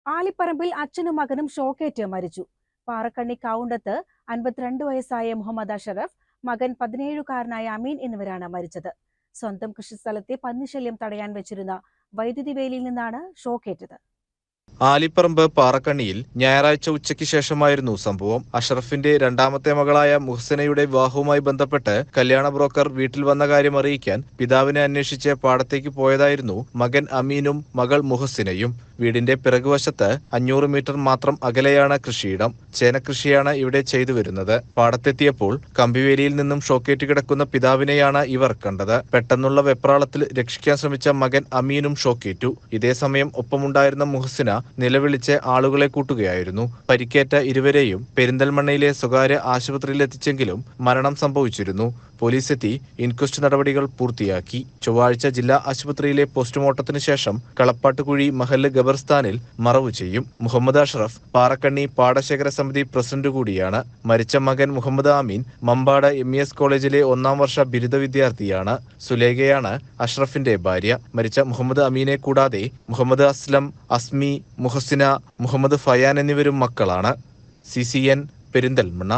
ആലിപ്പറമ്പിൽ അച്ഛനും മകനും ഷോക്കേറ്റ് മരിച്ചു. പാറക്കണ്ണി കൗണ്ടത്ത് 52 വയസ്സായ മുഹമ്മദ് അഷറഫ്, മകൻ 17കാരനായ അമീൻ എന്നിവരാണ് മരിച്ചത്. സ്വന്തം കൃഷിസ്ഥലത്തെ പന്നിശല്യം തടയാൻ വെച്ചിരുന്ന വൈദ്യുതി വേലിയിൽ നിന്നാണ് ഷോക്കേറ്റത്. ആലിപ്പറമ്പ് പാറക്കണ്ണിയിൽ ഞായറാഴ്ച ഉച്ചയ്ക്ക് ശേഷമായിരുന്നു സംഭവം. അഷറഫിന്റെ രണ്ടാമത്തെ മകളായ മുഹ്സനയുടെ വിവാഹവുമായി ബന്ധപ്പെട്ട് കല്യാണ ബ്രോക്കർ വീട്ടിൽ വന്ന കാര്യം അറിയിക്കാൻ പിതാവിനെ അന്വേഷിച്ച് പാടത്തേക്ക് പോയതായിരുന്നു മകൻ അമീനും മകൾ മുഹ്സിനയും. വീടിന്റെ പിറകുവശത്ത് 500 മീറ്റർ മാത്രം അകലെയാണ് കൃഷിയിടം. ചേനകൃഷിയാണ് ഇവിടെ ചെയ്തു വരുന്നത്. പാടത്തെത്തിയപ്പോൾ കമ്പിവേലിയിൽ നിന്നും ഷോക്കേറ്റ് കിടക്കുന്ന പിതാവിനെയാണ് ഇവർ കണ്ടത്. പെട്ടെന്നുള്ള വെപ്രാളത്തിൽ രക്ഷിക്കാൻ ശ്രമിച്ച മകൻ അമീനും ഷോക്കേറ്റു. ഇതേസമയം ഒപ്പമുണ്ടായിരുന്ന മുഹ്സിന നിലവിളിച്ച് ആളുകളെ കൂട്ടുകയായിരുന്നു. പരിക്കേറ്റ ഇരുവരെയും പെരിന്തൽമണ്ണയിലെ സ്വകാര്യ ആശുപത്രിയിലെത്തിച്ചെങ്കിലും മരണം സംഭവിച്ചിരുന്നു. പോലീസെത്തി ഇൻക്വസ്റ്റ് നടപടികൾ പൂർത്തിയാക്കി. ചൊവ്വാഴ്ച ജില്ലാ ആശുപത്രിയിലെ പോസ്റ്റ്മോർട്ടത്തിന് ശേഷം കളപ്പാട്ടുകുഴി മഹല്ല് ഖബർസ്ഥാനിൽ മറവു ചെയ്യും. മുഹമ്മദ് അഷറഫ് പാറക്കണ്ണി പാടശേഖര സമിതി പ്രസിഡന്റ് കൂടിയാണ്. മരിച്ച മകൻ മുഹമ്മദ് അമീൻ മമ്പാട് MES കോളേജിലെ 1ാം വർഷ ബിരുദ വിദ്യാർത്ഥിയാണ്. സുലേഖയാണ് അഷറഫിന്റെ ഭാര്യ. മരിച്ച മുഹമ്മദ് അമീനെ കൂടാതെ മുഹമ്മദ് അസ്ലം, അസ്മി, മുഹസിന, മുഹമ്മദ് ഫയാൻ എന്നിവരും മക്കളാണ്. CCN പെരിന്തൽമണ്ണ.